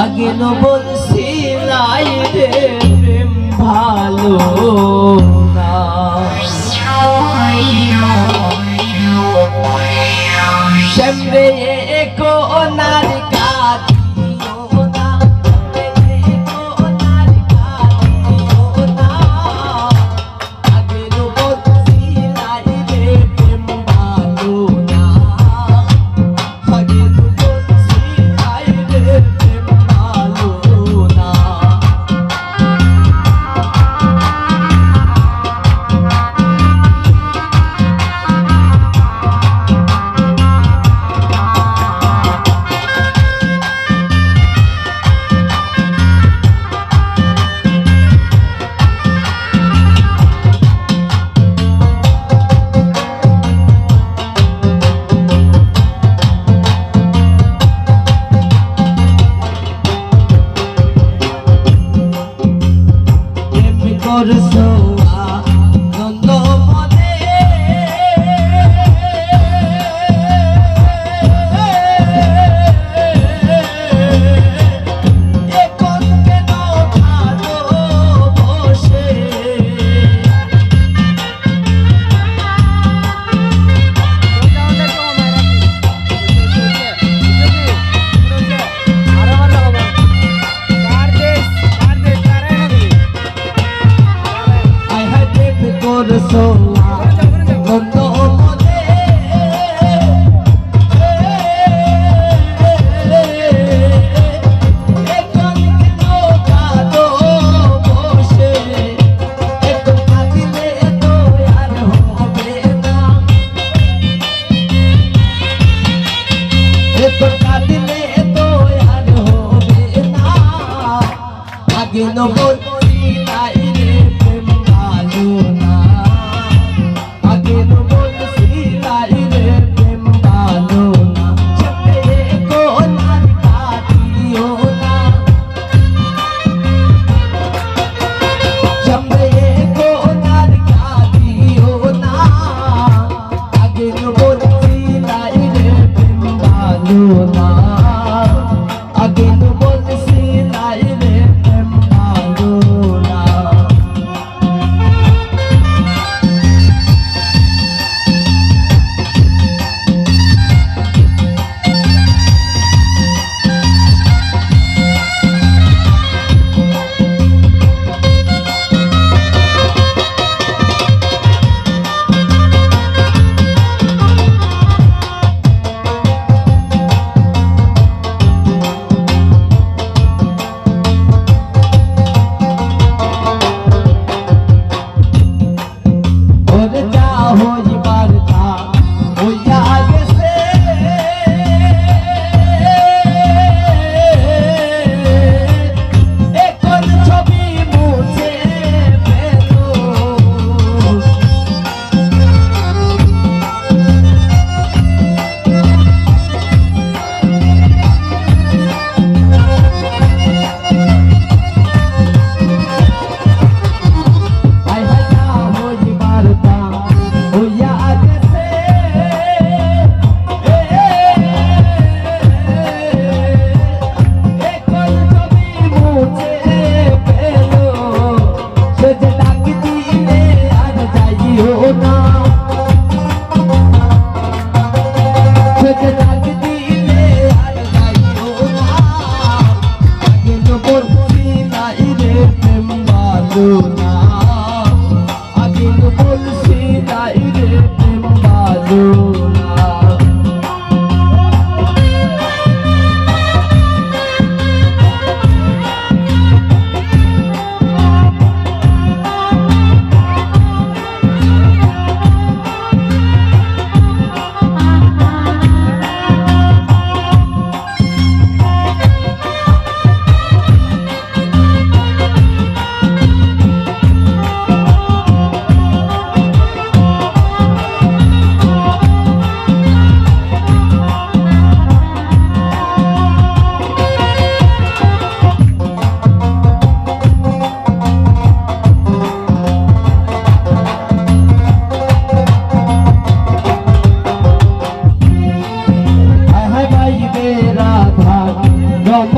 আগে ন বলছিলাই রে প্রেম ভালো না শ্যামরে কোনার কাটিও না কোনার কাটিও না আগে ন বলছিলাই রে প্রেম ভালো না আগে ন বলছিলাই রে প্রেম ভালো না করছো আনন্দ মনে এখন কেন ভালোবসে করছো আনন্দ মনে এখন কেন কাঁদো বসে এখন কাঁদিলে তো আর হবে না এখন কাঁদিলে তো আর হবে না আগে ন বলছিলাই রে প্রেম ভালো না আগে ন বলছিলাই রে প্রেম ভালো না শ্যামরে কোনার কাটিও না শ্যামরে কোনার কাটিও না আগে ন বলছিলাই রে প্রেম ভালো না আগে ন বলছিলাই রে প্রেম ভালো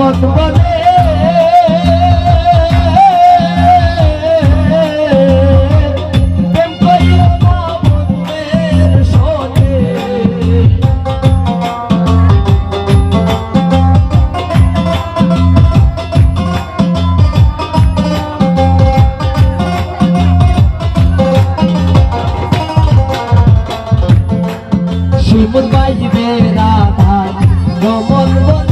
মন বলে প্রেম করিও না বন্ধের শোনে শিমুল বাইবে রাধা রমন বলে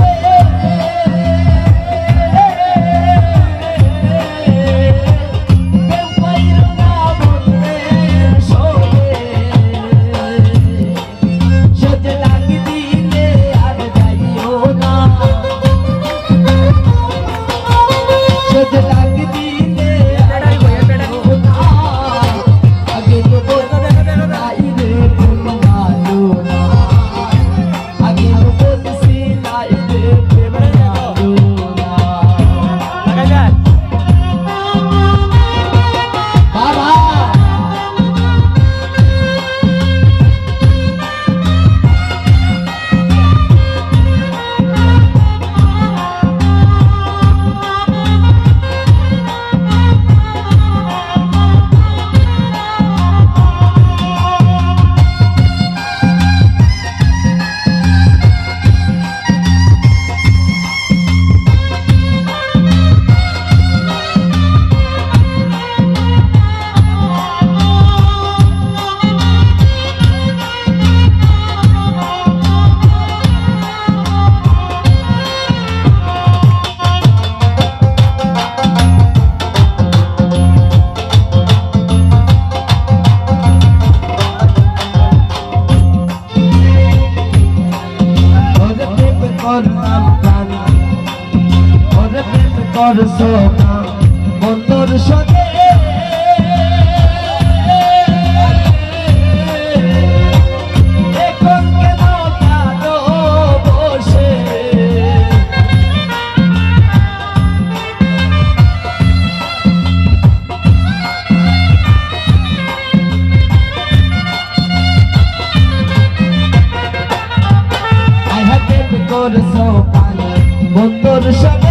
করছো না বন্ধুর সঙ্গে এখন কেন কাঁদো বসে আই হাতে করছো পানি বন্ধুর সঙ্গে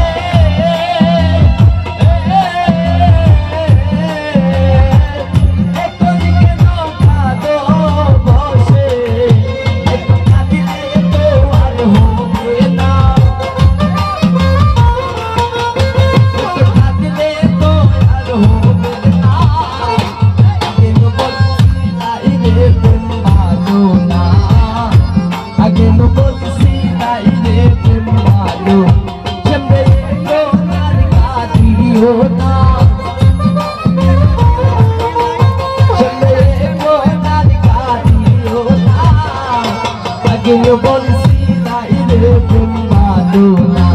Agilo polisina ile pembadona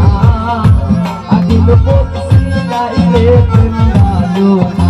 Agilo polisina ile pembadona